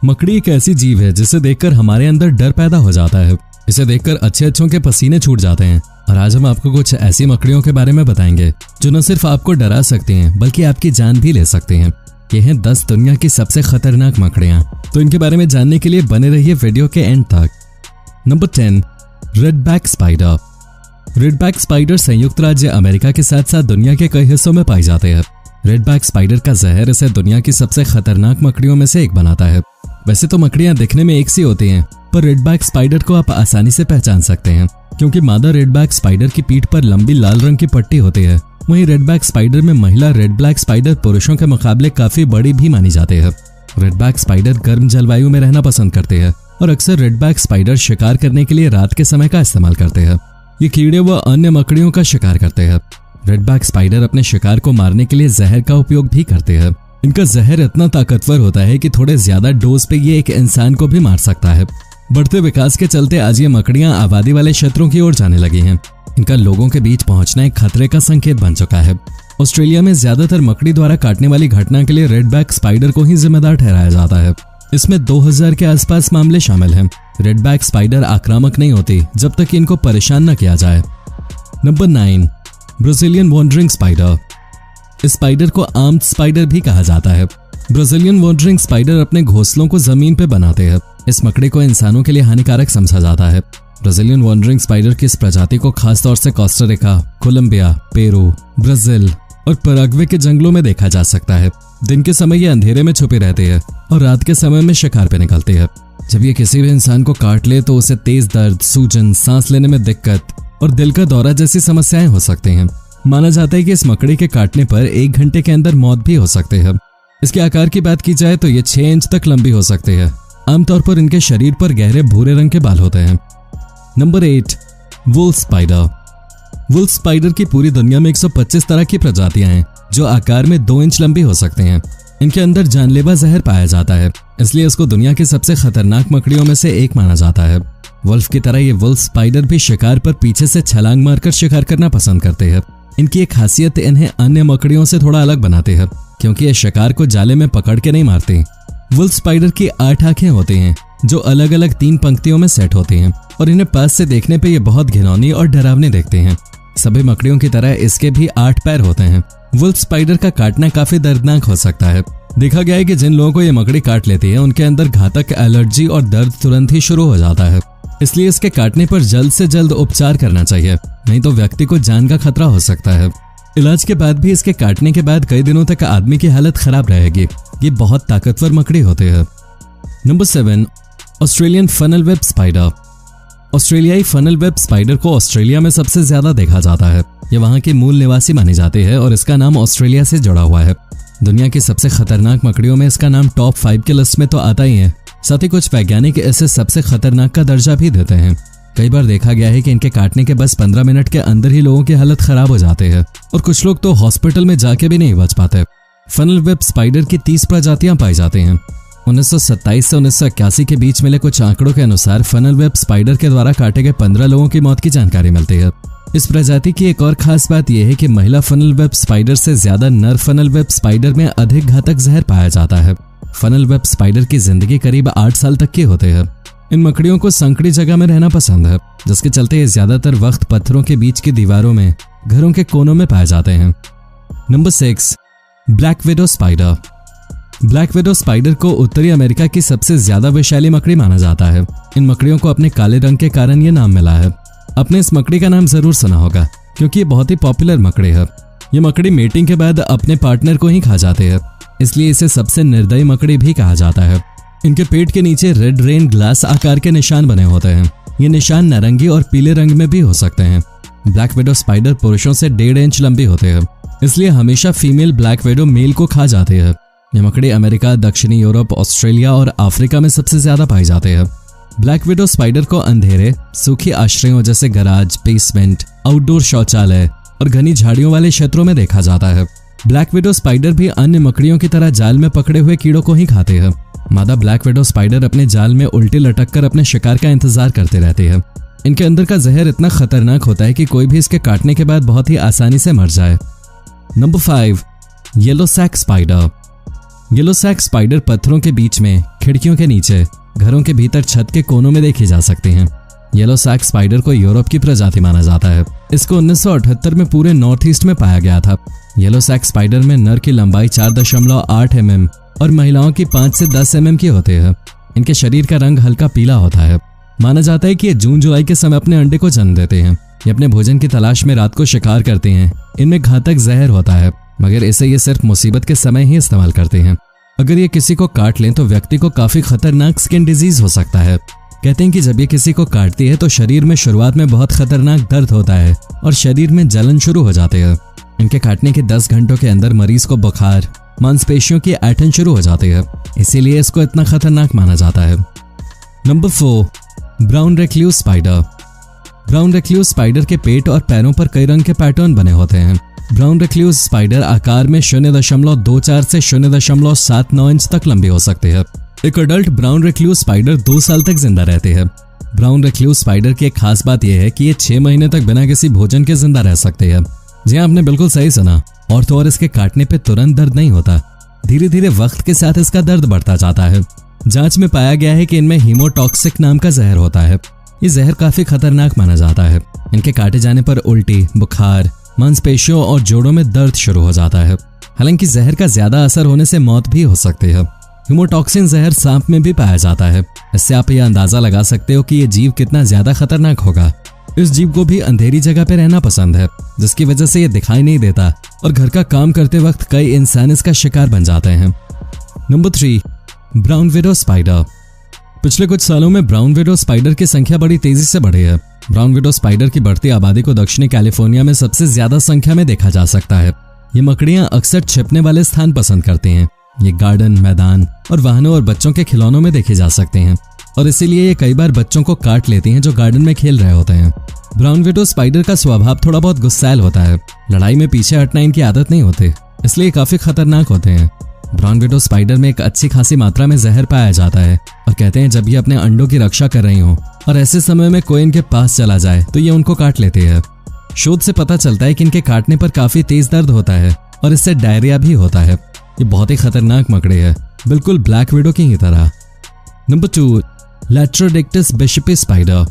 मकड़ी एक ऐसी जीव है जिसे देखकर हमारे अंदर डर पैदा हो जाता है। इसे देखकर अच्छे अच्छों के पसीने छूट जाते हैं। और आज हम आपको कुछ ऐसी मकड़ियों के बारे में बताएंगे जो न सिर्फ आपको डरा सकती हैं बल्कि आपकी जान भी ले सकती हैं। ये हैं 10 दुनिया की सबसे खतरनाक मकड़ियां। तो इनके बारे में जानने के लिए बने रहिए वीडियो के एंड तक। Number 10, redback spider. Redback spider संयुक्त राज्य अमेरिका के साथ साथ दुनिया के कई हिस्सों में पाई जाते हैं। रेडबैक स्पाइडर का जहर इसे दुनिया की सबसे खतरनाक मकड़ियों में से एक बनाता है। वैसे तो मकड़ियां दिखने में एक सी होती हैं, पर रेडबैक स्पाइडर को आप आसानी से पहचान सकते हैं क्योंकि मादा रेडबैक स्पाइडर की पीठ पर लंबी लाल रंग की पट्टी होती है। वहीं रेडबैक स्पाइडर में महिला रेडबैक स्पाइडर पुरुषों के मुकाबले काफी बड़ी भी मानी जाती है। रेडबैक स्पाइडर गर्म जलवायु में रहना पसंद करते हैं और अक्सर रेडबैक स्पाइडर शिकार करने के लिए रात के समय का इस्तेमाल करते हैं। ये कीड़े व अन्य मकड़ियों का शिकार करते हैं। रेडबैक स्पाइडर अपने शिकार को मारने के लिए जहर का उपयोग भी करते हैं। इनका जहर इतना ताकतवर होता है कि थोड़े ज्यादा डोज पे ये एक इंसान को भी मार सकता है। बढ़ते विकास के चलते आज ये मकड़ियां आबादी वाले क्षेत्रों की ओर जाने लगी हैं। इनका लोगों के बीच पहुंचना एक खतरे का संकेत बन चुका है। ऑस्ट्रेलिया में ज्यादातर मकड़ी द्वारा काटने वाली घटना के लिए रेडबैक स्पाइडर को ही जिम्मेदार ठहराया जाता है। इसमें 2000 के आसपास मामले शामिल हैं। रेडबैक स्पाइडर आक्रामक नहीं होती जब तक इनको परेशान न किया जाए। Number 9, Brazilian wandering spider. इस स्पाइडर को आर्म्ड स्पाइडर भी कहा जाता है। ब्राजीलियन वॉन्डरिंग स्पाइडर अपने घोंसलों को जमीन पे बनाते हैं। इस मकड़ी को इंसानों के लिए हानिकारक समझा जाता है। ब्राजीलियन वॉन्डरिंग स्पाइडर की इस प्रजाति को खासतौर से Costa Rica, Colombia, Peru, Brazil और पैराग्वे के जंगलों में देखा जा सकता है। दिन के समय ये अंधेरे में छुपे रहते हैं और रात के समय में शिकार पे निकलते हैं। जब ये किसी भी इंसान को काट ले तो उसे तेज दर्द, सूजन, सांस लेने में दिक्कत और दिल का दौरा जैसी समस्याएं हो सकती हैं। माना जाता है कि इस मकड़ी के काटने पर 1 घंटे के अंदर मौत भी हो सकती है। इसके आकार की बात की जाए तो ये 6 इंच तक लंबी हो सकती है। आमतौर पर इनके शरीर पर गहरे भूरे रंग के बाल होते हैं। Number 8, wolf spider. Wolf spider की पूरी दुनिया में 125 तरह की प्रजातियां हैं जो आकार में 2 इंच लंबी हो सकती हैं। इनके अंदर जानलेवा जहर पाया जाता है, इसलिए इसको दुनिया की सबसे खतरनाक मकड़ियों में से एक माना जाता है। वुल्फ की तरह ये वुल्फ स्पाइडर भी शिकार पर पीछे से छलांग मारकर शिकार करना पसंद करते हैं। इनकी एक खासियत इन्हें अन्य मकड़ियों से थोड़ा अलग बनाती है क्योंकि ये शिकार को जाले में पकड़ के नहीं मारती। वुल्फ स्पाइडर की 8 आंखें होती हैं जो अलग अलग 3 पंक्तियों में सेट होती हैं और इन्हें पास से देखने पे ये बहुत घिनौनी और डरावनी दिखते हैं। सभी मकड़ियों की तरह इसके भी 8 पैर होते हैं। वुल्फ स्पाइडर का काटना काफी दर्दनाक हो सकता है। देखा गया है कि जिन लोगों को ये मकड़ी काट लेती है उनके अंदर घातक एलर्जी और दर्द तुरंत ही शुरू हो जाता है। इसलिए इसके काटने पर जल्द से जल्द उपचार करना चाहिए, नहीं तो व्यक्ति को जान का खतरा हो सकता है। इलाज के बाद भी इसके काटने के बाद कई दिनों तक आदमी की हालत खराब रहेगी। ये बहुत ताकतवर मकड़ी होते हैं। Number 7, Australian funnel web spider. ऑस्ट्रेलियाई फनल वेब स्पाइडर को ऑस्ट्रेलिया में सबसे ज्यादा देखा जाता है। ये वहां के मूल निवासी मानी जाती है और इसका नाम ऑस्ट्रेलिया से जुड़ा हुआ है। दुनिया की सबसे खतरनाक मकड़ियों में इसका नाम टॉप 5 के लिस्ट में तो आता ही है। साथ ही कुछ वैज्ञानिक इसे सबसे खतरनाक का दर्जा भी देते हैं। कई बार देखा गया है कि इनके काटने के बस 15 मिनट के अंदर ही लोगों की हालत खराब हो जाती है और कुछ लोग तो हॉस्पिटल में जाके भी नहीं बच पाते। फनल वेब स्पाइडर की 30 प्रजातियां पाई जाती हैं। 1927 से 1981 के बीच मिले कुछ आंकड़ों के अनुसार फनल वेब स्पाइडर के द्वारा काटे गए 15 लोगों की मौत की जानकारी मिलती है। इस प्रजाति की एक और खास बात यह है कि महिला फनल वेब स्पाइडर से ज्यादा नर फनल वेब स्पाइडर में अधिक घातक जहर पाया जाता है। फनल वेब स्पाइडर की जिंदगी करीब 8 साल तक की होते हैं। इन मकड़ियों को संकड़ी जगह में रहना पसंद है, जिसके चलते ये ज्यादातर वक्त पत्थरों के बीच की दीवारों में, घरों के कोनों में पाए जाते हैं। Number 6, black widow spider. Black widow spider को उत्तरी अमेरिका की सबसे ज्यादा विषैली मकड़ी माना जाता है। इन मकड़ियों को अपने काले रंग के कारण ये नाम मिला है। आपने इस मकड़ी का नाम जरूर सुना होगा क्योंकि ये बहुत ही पॉपुलर मकड़ी है। ये मकड़ी मेटिंग के बाद अपने पार्टनर को ही खा जाते हैं, इसलिए इसे सबसे निर्दयी मकड़ी भी कहा जाता है। इनके पेट के नीचे रेड रेन ग्लास आकार के निशान बने होते हैं। ये निशान नारंगी और पीले रंग में भी हो सकते हैं। ब्लैक विडो स्पाइडर पुरुषों से 1.5 इंच लंबी होते हैं, इसलिए हमेशा फीमेल ब्लैक विडो मेल को खा जाते हैं। ये मकड़ी अमेरिका, दक्षिणी यूरोप, ऑस्ट्रेलिया और अफ्रीका में सबसे ज्यादा पाई जाते हैं। ब्लैक विडो स्पाइडर को अंधेरे, सूखी आश्रयों जैसे गराज, बेसमेंट, आउटडोर शौचालय और घनी झाड़ियों वाले क्षेत्रों में देखा जाता है। ब्लैक विडो स्पाइडर भी अन्य मकड़ियों की तरह जाल में पकड़े हुए कीड़ों को ही खाते हैं। मादा ब्लैक विडो स्पाइडर अपने जाल में उल्टी लटक कर अपने शिकार का इंतजार करते रहती है। इनके अंदर का जहर इतना खतरनाक होता है कि कोई भी इसके काटने के बाद बहुत ही आसानी से मर जाए। Number 5, yellow sac spider. Yellow sac spider पत्थरों के बीच में, खिड़कियों के नीचे, घरों के भीतर, छत के कोनों में देखी जा सकती हैं। येलो सैक स्पाइडर को यूरोप की प्रजाति माना जाता है। इसको 1978 में पूरे नॉर्थ ईस्ट में पाया गया था। येलो सैक स्पाइडर में नर की लंबाई 4.8 mm और महिलाओं की 5 से 10 mm की होती है। इनके शरीर का रंग हल्का पीला होता है। माना जाता है कि ये जून जुलाई के समय अपने अंडे को जन्म देते हैं। ये अपने भोजन की तलाश में रात को शिकार करते हैं। इनमें घातक जहर होता है, मगर इसे ये सिर्फ मुसीबत के समय ही इस्तेमाल करते हैं। अगर ये किसी को काट लें तो व्यक्ति को काफी खतरनाक स्किन डिजीज हो सकता है। कहते हैं कि जब ये किसी को काटती है तो शरीर में शुरुआत में बहुत खतरनाक दर्द होता है और शरीर में जलन शुरू हो जाती है। इनके काटने के 10 घंटों के अंदर मरीज को बुखार, मांसपेशियों की ऐंठन शुरू हो जाती है, इसीलिए इसको इतना खतरनाक माना जाता है। Number 4, brown recluse spider. Brown recluse spider के पेट और पैरों पर कई रंग के पैटर्न बने होते हैं। ब्राउन रेक्ल्यूज स्पाइडर आकार में 0.24 से 0.79 इंच तक लंबी हो सकती है। एक अडल्ट ब्राउन रेक्ल्यूज स्पाइडर 2 साल तक जिंदा रहती है। ब्राउन रेक्ल्यूज स्पाइडर की एक खास बात यह है कि ये 6 महीने तक बिना किसी भोजन के जिंदा रह सकती है। जी आपने बिल्कुल सही सुना। और तो और इसके काटने पे तुरंत दर्द नहीं होता, धीरे धीरे वक्त के साथ इसका दर्द बढ़ता जाता है। जांच में पाया गया है कि इनमें हीमोटॉक्सिक नाम का जहर होता है। ये जहर काफी खतरनाक माना जाता है। इनके काटे जाने पर उल्टी, बुखार, मांसपेशियों और जोड़ों में दर्द शुरू हो जाता है। हालांकि जहर का ज्यादा असर होने से मौत भी हो सकती है। हीमोटॉक्सिन जहर सांप में भी पाया जाता है। इससे आप यह अंदाजा लगा सकते हो कि ये जीव कितना ज्यादा खतरनाक होगा। इस जीव को भी अंधेरी जगह पे रहना पसंद है, जिसकी वजह से ये दिखाई नहीं देता और घर का काम करते वक्त कई इंसान इसका शिकार बन जाते हैं। Number 3, brown widow spider. पिछले कुछ सालों में ब्राउन विडो स्पाइडर की संख्या बड़ी तेजी से बढ़ी है। ब्राउन विडो स्पाइडर की बढ़ती आबादी को दक्षिणी कैलिफोर्निया में सबसे ज्यादा संख्या में देखा जा सकता है। ये मकड़ियां अक्सर छिपने वाले स्थान पसंद करती हैं। ये गार्डन, मैदान और वाहनों और बच्चों के खिलौनों में देखे जा सकते हैं और इसीलिए ये कई बार बच्चों को काट लेती हैं जो गार्डन में खेल रहे होते हैं। ब्राउन विडो स्पाइडर का स्वभाव थोड़ा बहुत गुस्सैल होता है। लड़ाई में पीछे हटना इनकी आदत नहीं होती, इसलिए काफी खतरनाक होते हैं। ब्राउन विडो स्पाइडर में एक अच्छी खासी मात्रा में जहर पाया जाता है और कहते हैं जब ये अपने अंडों की रक्षा कर रही हो और ऐसे समय में कोई इनके पास चला जाए तो ये उनको काट लेती है। शोध से पता चलता है कि इनके काटने पर काफी तेज दर्द होता है और इससे डायरिया भी होता है। ये बहुत ही खतरनाक मकड़ी है, बिल्कुल ब्लैक विडो की ही तरह। Number 2, Latrodectus bishopi spider.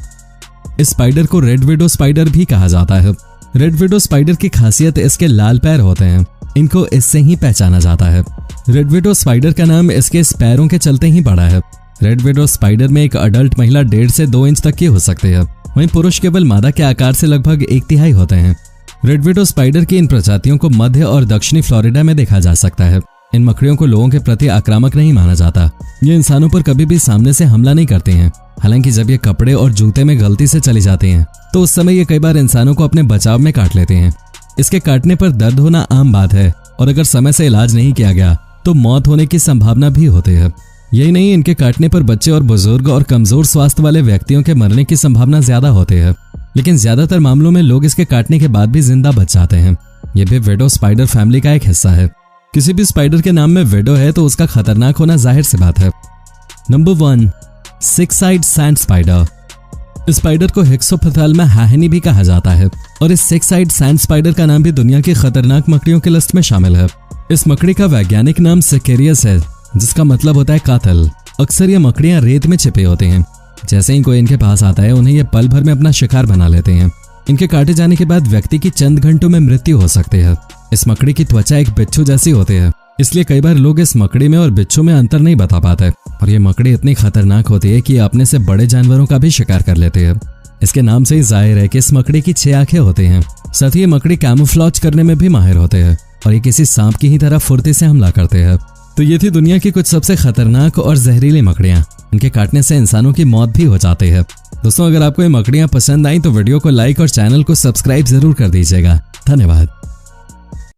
इस स्पाइडर को रेड विडो स्पाइडर भी कहा जाता है। रेड विडो स्पाइडर की खासियत इसके लाल पैर होते हैं। इनको इससे ही पहचाना जाता है। रेड विडो स्पाइडर का नाम इसके पैरों के चलते ही पड़ा है। रेड विडो स्पाइडर में एक अडल्ट महिला 1.5 से 2 इंच तक की हो सकती है, वहीं पुरुष केवल मादा के आकार से लगभग 1/3 होते हैं। रेड विडो स्पाइडर की इन प्रजातियों को मध्य और दक्षिणी फ्लोरिडा में देखा जा सकता है। इन मकड़ियों को लोगों के प्रति आक्रामक नहीं माना जाता। ये इंसानों पर कभी भी सामने से हमला नहीं करते हैं। हालांकि जब ये कपड़े और जूते में गलती से चली जाती हैं तो उस समय ये कई बार इंसानों को अपने बचाव में काट लेते हैं। इसके काटने पर दर्द होना आम बात है और अगर समय से इलाज नहीं किया गया तो मौत होने की संभावना भी होती है। यही नहीं, इनके काटने पर बच्चे और बुजुर्ग और कमजोर स्वास्थ्य वाले व्यक्तियों के मरने की संभावना ज्यादा होती है। लेकिन ज्यादातर मामलों में लोग इसके काटने के बाद भी जिंदा बच जाते हैं। यह भी विडो स्पाइडर फैमिली का एक हिस्सा है। किसी भी स्पाइडर के नाम में विडो है तो उसका खतरनाक होना जाहिर सी बात है। नंबर 1, 6-साइड सैंड स्पाइडर। इस स्पाइडर को हिक्सोपैथाल्मा हैहनी भी कहा जाता है और इस 6-साइड सैंड स्पाइडर का नाम भी दुनिया की खतरनाक मकड़ियों की लिस्ट में शामिल है। इस मकड़ी का वैज्ञानिक नाम सिकेरियस है, जिसका मतलब होता है कातिल। अक्सर ये मकड़ियां रेत में छिपी होती हैं। जैसे ही कोई इनके पास आता है उन्हें ये पल भर में अपना शिकार बना लेते हैं। इनके काटे जाने के बाद व्यक्ति की चंद घंटों में मृत्यु हो सकती है। इस मकड़ी की त्वचा एक बिच्छू जैसी होती है, इसलिए कई बार लोग इस मकड़ी में और बिच्छू में अंतर नहीं बता पाते। और ये मकड़ी इतनी खतरनाक होती है कि ये अपने से बड़े जानवरों का भी शिकार कर लेते हैं। इसके नाम से ही जाहिर है कि इस मकड़ी की 6 आंखें होती हैं। साथ ही ये मकड़ी कैमोफ्लेज करने में भी माहिर होते हैं और ये किसी सांप की ही तरह फुर्ती से हमला करते हैं। तो ये थी दुनिया की कुछ सबसे खतरनाक और जहरीली मकड़ियां। इनके काटने से इंसानों की मौत भी हो जाती है। दोस्तों, अगर आपको ये मकड़ियां पसंद आई तो वीडियो को लाइक और चैनल को सब्सक्राइब जरूर कर दीजिएगा। धन्यवाद।